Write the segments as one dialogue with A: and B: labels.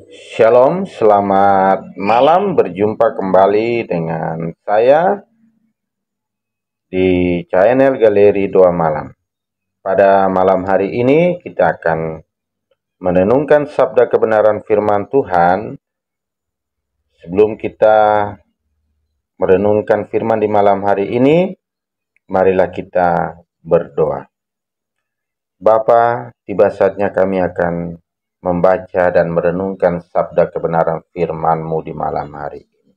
A: Shalom, selamat malam. Berjumpa kembali dengan saya di channel Galeri Doa Malam. Pada malam hari ini kita akan merenungkan sabda kebenaran firman Tuhan. Sebelum kita merenungkan firman di malam hari ini, marilah kita berdoa. Bapa, tiba saatnya kami akan membaca dan merenungkan sabda kebenaran firman-Mu di malam hari ini.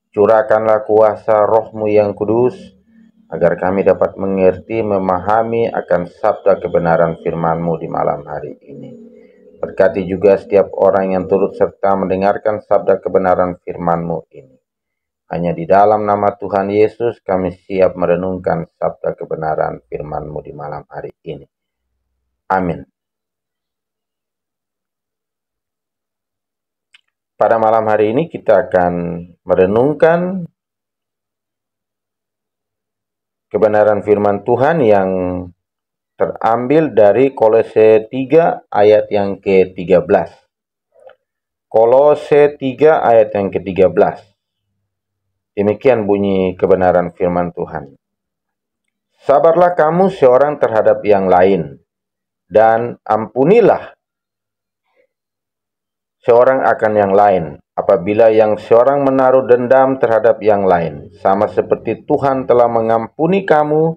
A: Curahkanlah kuasa Roh-Mu yang kudus, agar kami dapat mengerti, memahami akan sabda kebenaran firman-Mu di malam hari ini. Berkati juga setiap orang yang turut serta mendengarkan sabda kebenaran firman-Mu ini. Hanya di dalam nama Tuhan Yesus kami siap merenungkan sabda kebenaran firman-Mu di malam hari ini. Amin. Pada malam hari ini kita akan merenungkan kebenaran firman Tuhan yang terambil dari Kolose 3 ayat yang ke-13. Kolose 3 ayat yang ke-13. Demikian bunyi kebenaran firman Tuhan. Sabarlah kamu seorang terhadap yang lain, dan ampunilah seorang akan yang lain, apabila yang seorang menaruh dendam terhadap yang lain. Sama seperti Tuhan telah mengampuni kamu,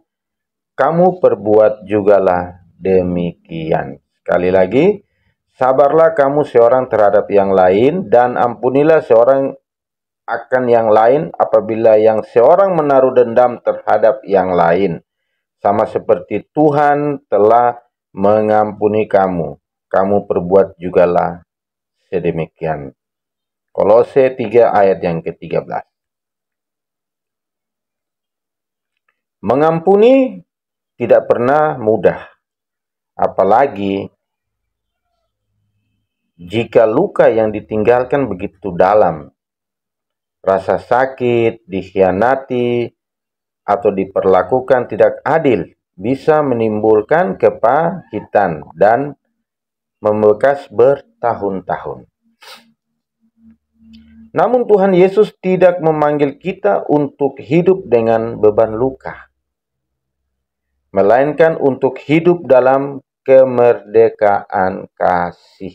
A: kamu perbuat jugalah demikian. Sekali lagi, sabarlah kamu seorang terhadap yang lain, dan ampunilah seorang akan yang lain, apabila yang seorang menaruh dendam terhadap yang lain. Sama seperti Tuhan telah mengampuni kamu, kamu perbuat jugalah sedemikian. Kolose 3 ayat yang ke-13. Mengampuni tidak pernah mudah, apalagi jika luka yang ditinggalkan begitu dalam. Rasa sakit, dikhianati, atau diperlakukan tidak adil bisa menimbulkan kepahitan dan membekas bertahun-tahun. Namun Tuhan Yesus tidak memanggil kita untuk hidup dengan beban luka, melainkan untuk hidup dalam kemerdekaan kasih.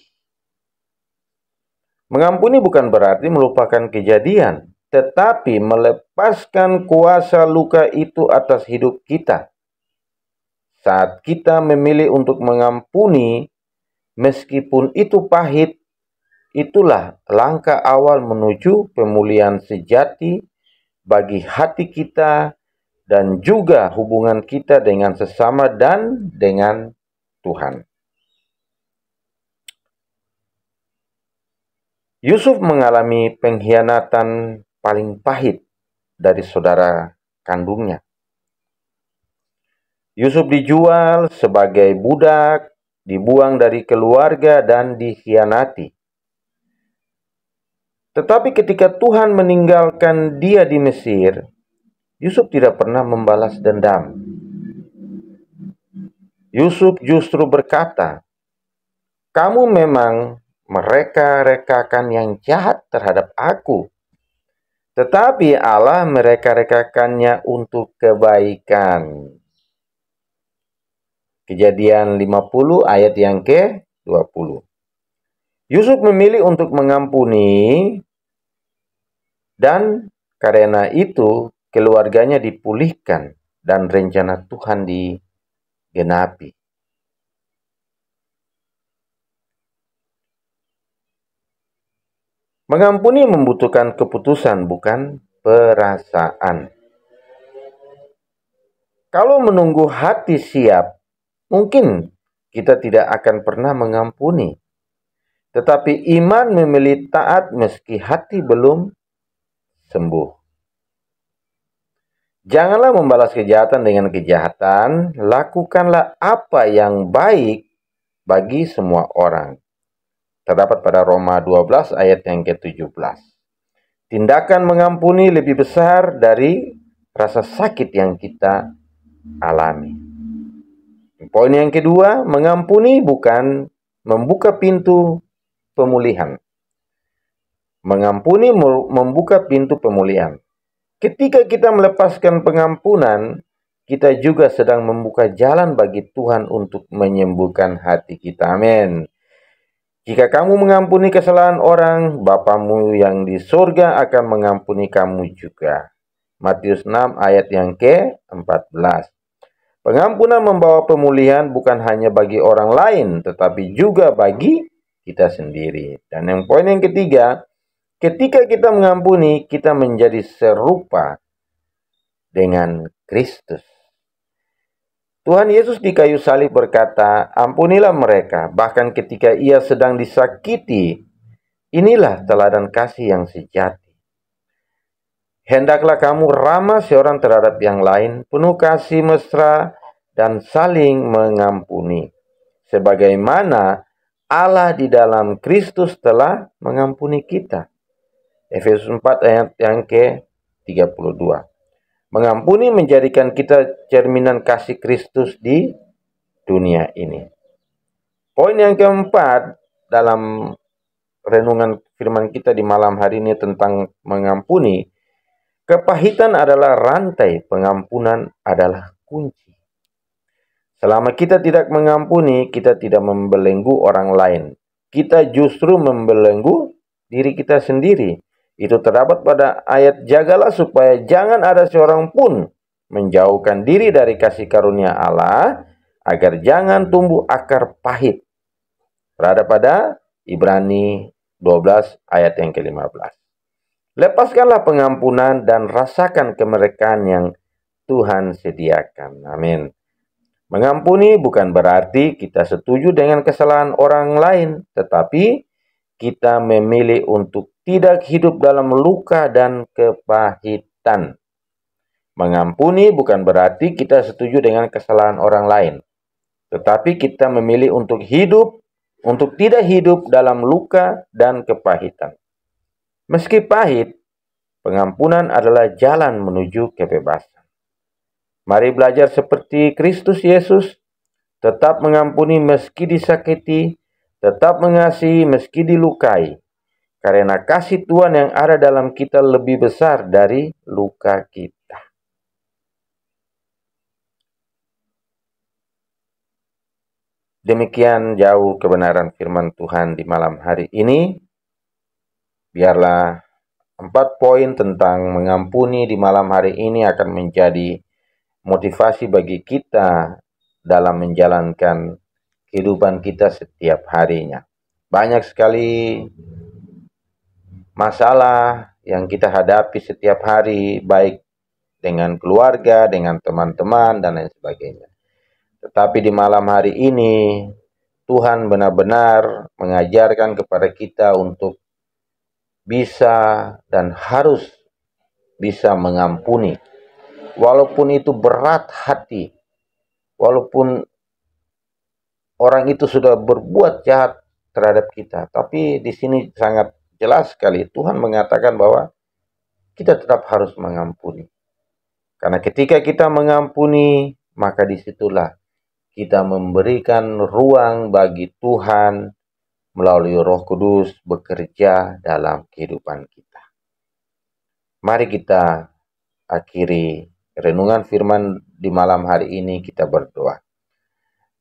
A: Mengampuni bukan berarti melupakan kejadian, tetapi melepaskan kuasa luka itu atas hidup kita. Saat kita memilih untuk mengampuni, meskipun itu pahit, itulah langkah awal menuju pemulihan sejati bagi hati kita dan juga hubungan kita dengan sesama dan dengan Tuhan. Yusuf mengalami pengkhianatan paling pahit dari saudara kandungnya. Yusuf dijual sebagai budak, dibuang dari keluarga, dan dikhianati. Tetapi ketika Tuhan meninggalkan dia di Mesir, Yusuf tidak pernah membalas dendam. Yusuf justru berkata, "Kamu memang mereka-rekakan yang jahat terhadap aku, tetapi Allah mereka-rekakannya untuk kebaikan." Kejadian 50 ayat yang ke-20. Yusuf memilih untuk mengampuni, dan karena itu keluarganya dipulihkan dan rencana Tuhan digenapi. Mengampuni membutuhkan keputusan, bukan perasaan. Kalau menunggu hati siap, mungkin kita tidak akan pernah mengampuni. Tetapi iman memilih taat meski hati belum sembuh. Janganlah membalas kejahatan dengan kejahatan, lakukanlah apa yang baik bagi semua orang. Terdapat pada Roma 12 ayat yang ke-17. Tindakan mengampuni lebih besar dari rasa sakit yang kita alami. Poin yang kedua, mengampuni bukan membuka pintu pemulihan. Mengampuni membuka pintu pemulihan. Ketika kita melepaskan pengampunan, kita juga sedang membuka jalan bagi Tuhan untuk menyembuhkan hati kita. Amin. Jika kamu mengampuni kesalahan orang, Bapamu yang di surga akan mengampuni kamu juga. Matius 6 ayat yang ke-14. Pengampunan membawa pemulihan bukan hanya bagi orang lain, tetapi juga bagi kita sendiri. Dan yang poin yang ketiga, ketika kita mengampuni, kita menjadi serupa dengan Kristus. Tuhan Yesus di kayu salib berkata, "Ampunilah mereka, bahkan ketika ia sedang disakiti." Inilah teladan kasih yang sejati. Hendaklah kamu ramah seorang terhadap yang lain, penuh kasih mesra, dan saling mengampuni. Sebagaimana Allah di dalam Kristus telah mengampuni kita. Efesus 4 ayat yang ke-32. Mengampuni menjadikan kita cerminan kasih Kristus di dunia ini. Poin yang keempat dalam renungan firman kita di malam hari ini tentang mengampuni. Kepahitan adalah rantai, pengampunan adalah kunci. Selama kita tidak mengampuni, kita tidak membelenggu orang lain. Kita justru membelenggu diri kita sendiri. Itu terdapat pada ayat, "Jagalah supaya jangan ada seorang pun menjauhkan diri dari kasih karunia Allah, agar jangan tumbuh akar pahit." Berada pada Ibrani 12 ayat yang ke-15. Lepaskanlah pengampunan dan rasakan kemerdekaan yang Tuhan sediakan. Amin. Mengampuni bukan berarti kita setuju dengan kesalahan orang lain, tetapi kita memilih untuk tidak hidup dalam luka dan kepahitan. Mengampuni bukan berarti kita setuju dengan kesalahan orang lain, tetapi kita memilih untuk tidak hidup dalam luka dan kepahitan. Meski pahit, pengampunan adalah jalan menuju kebebasan. Mari belajar seperti Kristus Yesus, tetap mengampuni meski disakiti, tetap mengasihi meski dilukai, karena kasih Tuhan yang ada dalam kita lebih besar dari luka kita. Demikian jauh kebenaran firman Tuhan di malam hari ini. Biarlah 4 poin tentang mengampuni di malam hari ini akan menjadi motivasi bagi kita dalam menjalankan kehidupan kita setiap harinya. Banyak sekali masalah yang kita hadapi setiap hari, baik dengan keluarga, dengan teman-teman, dan lain sebagainya. Tetapi di malam hari ini, Tuhan benar-benar mengajarkan kepada kita untuk bisa dan harus bisa mengampuni. Walaupun itu berat hati, walaupun orang itu sudah berbuat jahat terhadap kita, tapi di sini sangat jelas sekali Tuhan mengatakan bahwa kita tetap harus mengampuni. Karena ketika kita mengampuni, maka disitulah kita memberikan ruang bagi Tuhan melalui Roh Kudus bekerja dalam kehidupan kita. Mari kita akhiri renungan firman di malam hari ini, kita berdoa.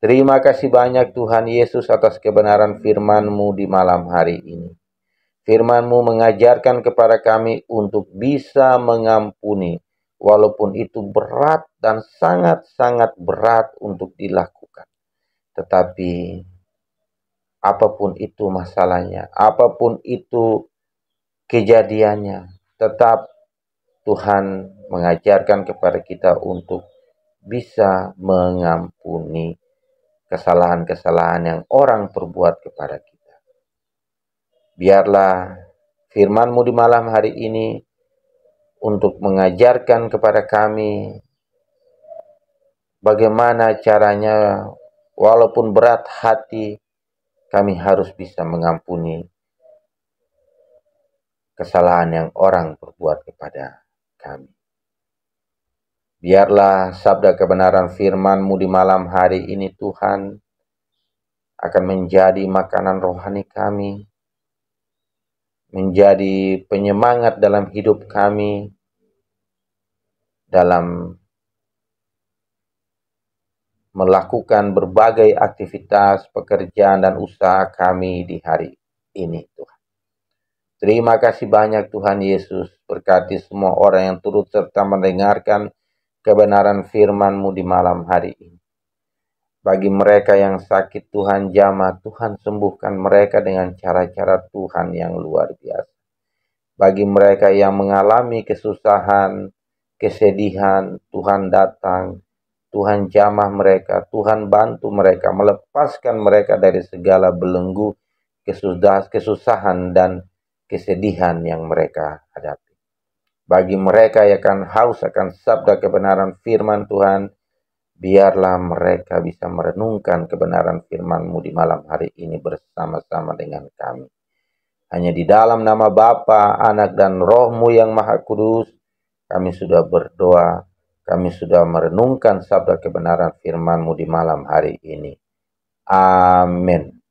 A: Terima kasih banyak Tuhan Yesus atas kebenaran firman-Mu di malam hari ini. Firman-Mu mengajarkan kepada kami untuk bisa mengampuni, walaupun itu berat dan sangat-sangat berat untuk dilakukan. Tetapi apapun itu masalahnya, apapun itu kejadiannya, tetap Tuhan mengajarkan kepada kita untuk bisa mengampuni kesalahan-kesalahan yang orang perbuat kepada kita. Biarlah firman-Mu di malam hari ini untuk mengajarkan kepada kami bagaimana caranya, walaupun berat hati, kami harus bisa mengampuni kesalahan yang orang perbuat kepada kami. Biarlah sabda kebenaran firman-Mu di malam hari ini Tuhan akan menjadi makanan rohani kami. menjadi penyemangat dalam hidup kami, dalam melakukan berbagai aktivitas, pekerjaan, dan usaha kami di hari ini, Tuhan. Terima kasih banyak Tuhan Yesus, berkati semua orang yang turut serta mendengarkan kebenaran firman-Mu di malam hari ini. Bagi mereka yang sakit, Tuhan jamah, Tuhan sembuhkan mereka dengan cara-cara Tuhan yang luar biasa. Bagi mereka yang mengalami kesusahan, kesedihan, Tuhan datang, Tuhan jamah mereka, Tuhan bantu mereka, melepaskan mereka dari segala belenggu, kesusahan dan kesedihan yang mereka hadapi. Bagi mereka yang akan haus akan sabda kebenaran firman Tuhan, biarlah mereka bisa merenungkan kebenaran firman-Mu di malam hari ini bersama-sama dengan kami. Hanya di dalam nama Bapa, Anak, dan Roh-Mu yang Maha Kudus, kami sudah berdoa, kami sudah merenungkan sabda kebenaran firman-Mu di malam hari ini. Amin.